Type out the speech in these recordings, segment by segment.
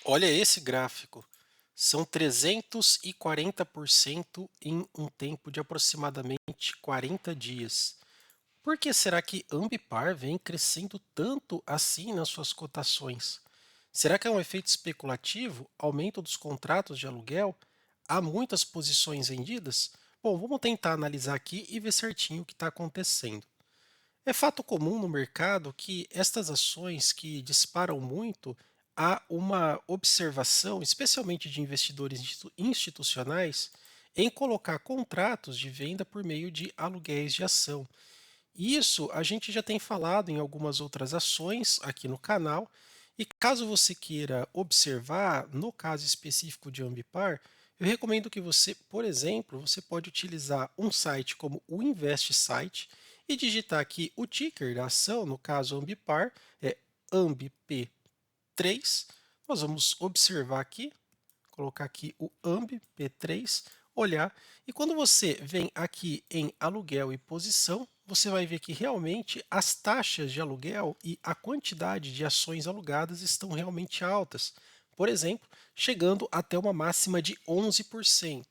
Olha esse gráfico. São 340% em um tempo de aproximadamente 40 dias. Por que será que Ambipar vem crescendo tanto assim nas suas cotações? Será que é um efeito especulativo? Aumento dos contratos de aluguel? Há muitas posições vendidas? Bom, vamos tentar analisar aqui e ver certinho o que está acontecendo. É fato comum no mercado que estas ações que disparam muito, há uma observação, especialmente de investidores institucionais, em colocar contratos de venda por meio de aluguéis de ação. Isso a gente já tem falado em algumas outras ações aqui no canal. E caso você queira observar, no caso específico de Ambipar, eu recomendo que você, por exemplo, você pode utilizar um site como o Invest Site e digitar aqui o ticker da ação, no caso Ambipar, é AMBP3. Nós vamos observar aqui, colocar aqui o AMBP3, olhar, e quando você vem aqui em aluguel e posição, você vai ver que realmente as taxas de aluguel e a quantidade de ações alugadas estão realmente altas. Por exemplo, chegando até uma máxima de 11%.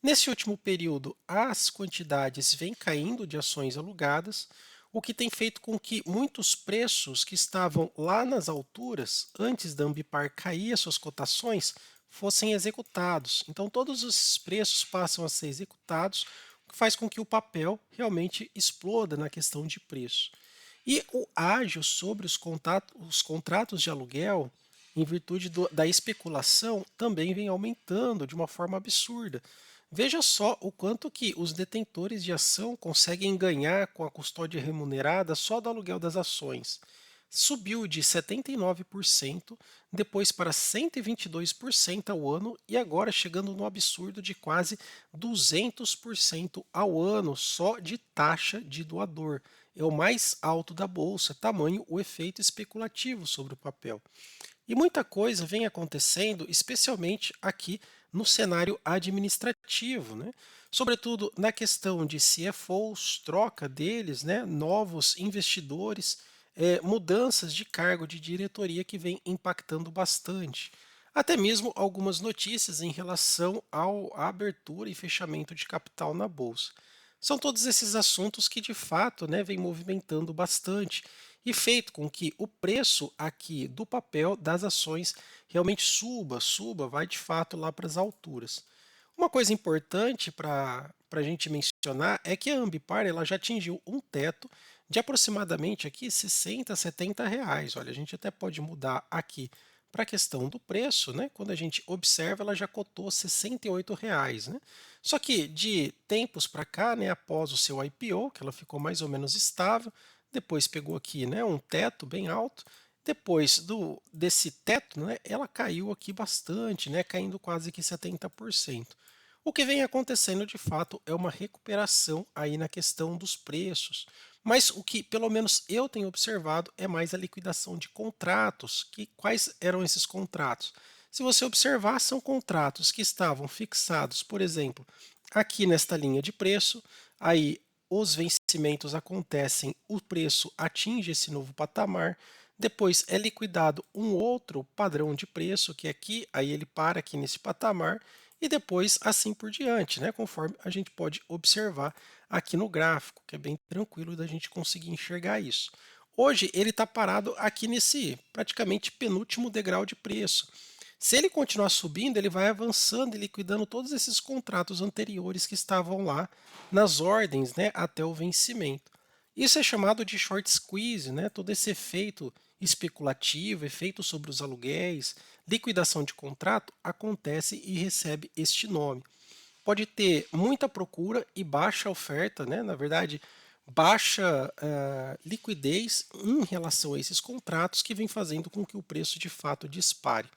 Nesse último período, as quantidades vêm caindo de ações alugadas, o que tem feito com que muitos preços que estavam lá nas alturas, antes da Ambipar cair as suas cotações, fossem executados. Então, todos esses preços passam a ser executados, o que faz com que o papel realmente exploda na questão de preço. E o ágio sobre os contratos de aluguel, em virtude da especulação, também vem aumentando de uma forma absurda. Veja só o quanto que os detentores de ação conseguem ganhar com a custódia remunerada só do aluguel das ações. Subiu de 79%, depois para 122% ao ano e agora chegando no absurdo de quase 200% ao ano só de taxa de doador. É o mais alto da bolsa, tamanho o efeito especulativo sobre o papel. E muita coisa vem acontecendo, especialmente aqui no cenário administrativo, né? Sobretudo na questão de CFOs, troca deles, né? Novos investidores, mudanças de cargo de diretoria que vem impactando bastante. Até mesmo algumas notícias em relação à abertura e fechamento de capital na Bolsa. São todos esses assuntos que, de fato, né, vem movimentando bastante e feito com que o preço aqui do papel das ações realmente suba, vai de fato lá para as alturas. Uma coisa importante para a gente mencionar é que a Ambipar ela já atingiu um teto de aproximadamente aqui 60, R$ 70. Olha, a gente até pode mudar aqui para a questão do preço, né? Quando a gente observa, ela já cotou R$ 68, né? Só que de tempos para cá, né, após o seu IPO, que ela ficou mais ou menos estável, depois pegou aqui, né, um teto bem alto. Depois desse teto, né, ela caiu aqui bastante, né, caindo quase que 70%. O que vem acontecendo de fato é uma recuperação aí na questão dos preços. Mas o que pelo menos eu tenho observado é mais a liquidação de contratos. Quais eram esses contratos? Se você observar, são contratos que estavam fixados, por exemplo, aqui nesta linha de preço, aí os vencimentos acontecem, o preço atinge esse novo patamar, depois é liquidado um outro padrão de preço, que é aqui, aí ele para aqui nesse patamar, e depois assim por diante, né? Conforme a gente pode observar aqui no gráfico, que é bem tranquilo da gente conseguir enxergar isso. Hoje ele está parado aqui nesse praticamente penúltimo degrau de preço. Se ele continuar subindo, ele vai avançando e liquidando todos esses contratos anteriores que estavam lá nas ordens, né, até o vencimento. Isso é chamado de short squeeze, né? Todo esse efeito especulativo, efeito sobre os aluguéis, liquidação de contrato acontece e recebe este nome. Pode ter muita procura e baixa oferta, né? Na verdade, baixa liquidez em relação a esses contratos que vem fazendo com que o preço de fato dispare.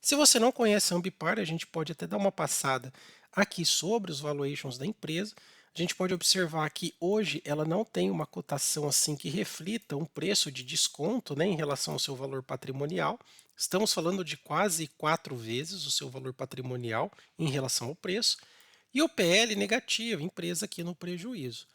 Se você não conhece a Ambipar, a gente pode até dar uma passada aqui sobre os valuations da empresa. A gente pode observar que hoje ela não tem uma cotação assim que reflita um preço de desconto, né, em relação ao seu valor patrimonial. Estamos falando de quase 4 vezes o seu valor patrimonial em relação ao preço. E o PL negativo, empresa aqui no prejuízo.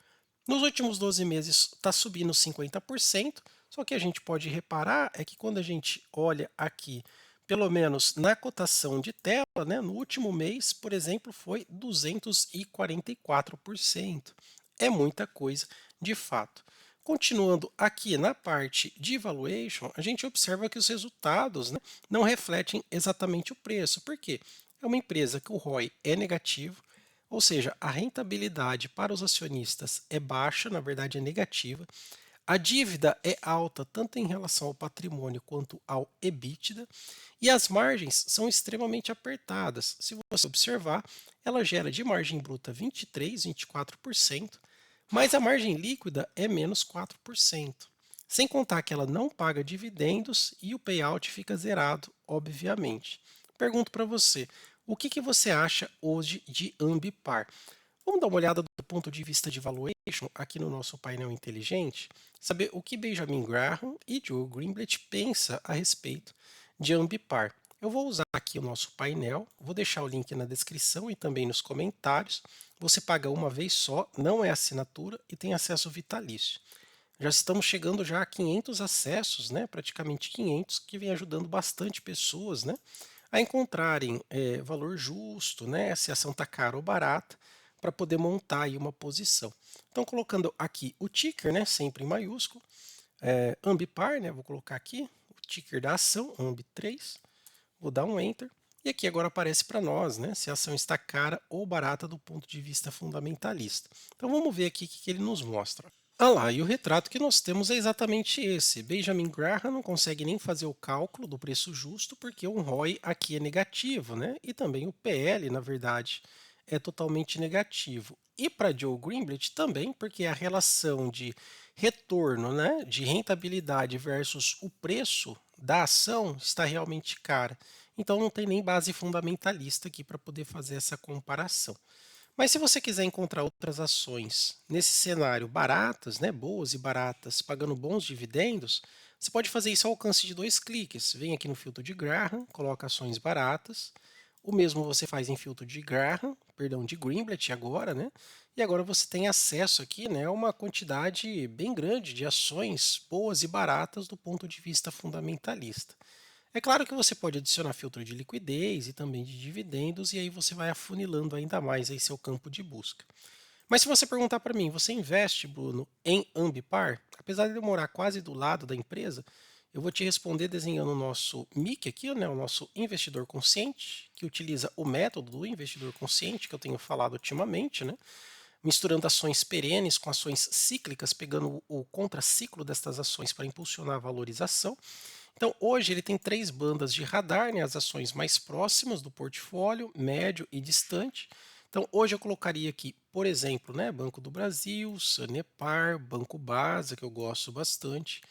Nos últimos 12 meses está subindo 50%, só que a gente pode reparar é que quando a gente olha aqui pelo menos na cotação de tela, né, no último mês, por exemplo, foi 244%. É muita coisa, de fato. Continuando aqui na parte de valuation, a gente observa que os resultados, né, não refletem exatamente o preço. Por quê? É uma empresa que o ROI é negativo, ou seja, a rentabilidade para os acionistas é baixa, na verdade é negativa. A dívida é alta tanto em relação ao patrimônio quanto ao EBITDA, e as margens são extremamente apertadas. Se você observar, ela gera de margem bruta 23, 24%, mas a margem líquida é menos 4%. Sem contar que ela não paga dividendos e o payout fica zerado, obviamente. Pergunto para você, o que você acha hoje de Ambipar? Vamos dar uma olhada do ponto de vista de valuation aqui no nosso painel inteligente, saber o que Benjamin Graham e Joe Greenblatt pensa a respeito de Ambipar. Eu vou usar aqui o nosso painel, vou deixar o link na descrição e também nos comentários. Você paga uma vez só, não é assinatura e tem acesso vitalício. Já estamos chegando já a 500 acessos, né? Praticamente 500, que vem ajudando bastante pessoas, né, a encontrarem valor justo, né, se a ação está cara ou barata, para poder montar aí uma posição. Então, colocando aqui o ticker, né, sempre em maiúsculo, Ambipar, né, vou colocar aqui o ticker da ação, AMB3, vou dar um Enter, e aqui agora aparece para nós, né, se a ação está cara ou barata do ponto de vista fundamentalista. Então vamos ver aqui o que ele nos mostra. Ah lá, e o retrato que nós temos é exatamente esse. Benjamin Graham não consegue nem fazer o cálculo do preço justo porque o ROI aqui é negativo, né? E também o PL, na verdade, é totalmente negativo. E para Joe Greenblatt também, porque a relação de retorno, né, de rentabilidade versus o preço da ação está realmente cara. Então não tem nem base fundamentalista aqui para poder fazer essa comparação. Mas se você quiser encontrar outras ações nesse cenário baratas, né, boas e baratas, pagando bons dividendos, você pode fazer isso ao alcance de 2 cliques. Vem aqui no filtro de Graham, coloca ações baratas. O mesmo você faz em filtro de Graham, perdão, de Greenblatt agora, né? E agora você tem acesso aqui, né, a uma quantidade bem grande de ações boas e baratas do ponto de vista fundamentalista. É claro que você pode adicionar filtro de liquidez e também de dividendos, e aí você vai afunilando ainda mais aí seu campo de busca. Mas se você perguntar para mim, você investe, Bruno, em Ambipar? Apesar de eu morar quase do lado da empresa, eu vou te responder desenhando o nosso MIC aqui, né, o nosso investidor consciente, que utiliza o método do investidor consciente que eu tenho falado ultimamente, né, misturando ações perenes com ações cíclicas, pegando o contraciclo destas ações para impulsionar a valorização. Então, hoje ele tem 3 bandas de radar, né, as ações mais próximas do portfólio, médio e distante. Então, hoje eu colocaria aqui, por exemplo, né, Banco do Brasil, Sanepar, Banco Basa, que eu gosto bastante.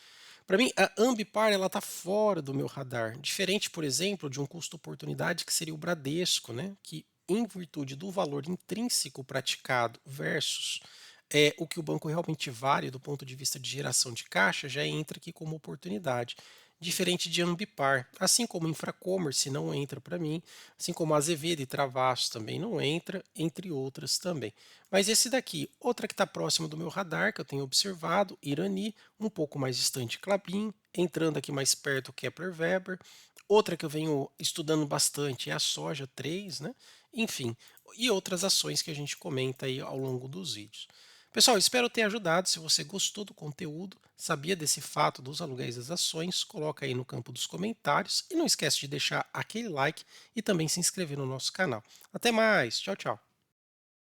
Para mim, a Ambipar ela está fora do meu radar, diferente, por exemplo, de um custo-oportunidade que seria o Bradesco, né, que em virtude do valor intrínseco praticado versus o que o banco realmente vale do ponto de vista de geração de caixa, já entra aqui como oportunidade. Diferente de Ambipar, assim como Infracommerce não entra para mim, assim como Azevedo e Travassos também não entra, entre outras também. Mas esse daqui, outra que está próximo do meu radar, que eu tenho observado, Irani, um pouco mais distante Klabin, entrando aqui mais perto Kepler Weber, outra que eu venho estudando bastante é a Soja 3, né? Enfim, e outras ações que a gente comenta aí ao longo dos vídeos. Pessoal, espero ter ajudado. Se você gostou do conteúdo, sabia desse fato dos aluguéis das ações, coloca aí no campo dos comentários e não esquece de deixar aquele like e também se inscrever no nosso canal. Até mais, tchau, tchau.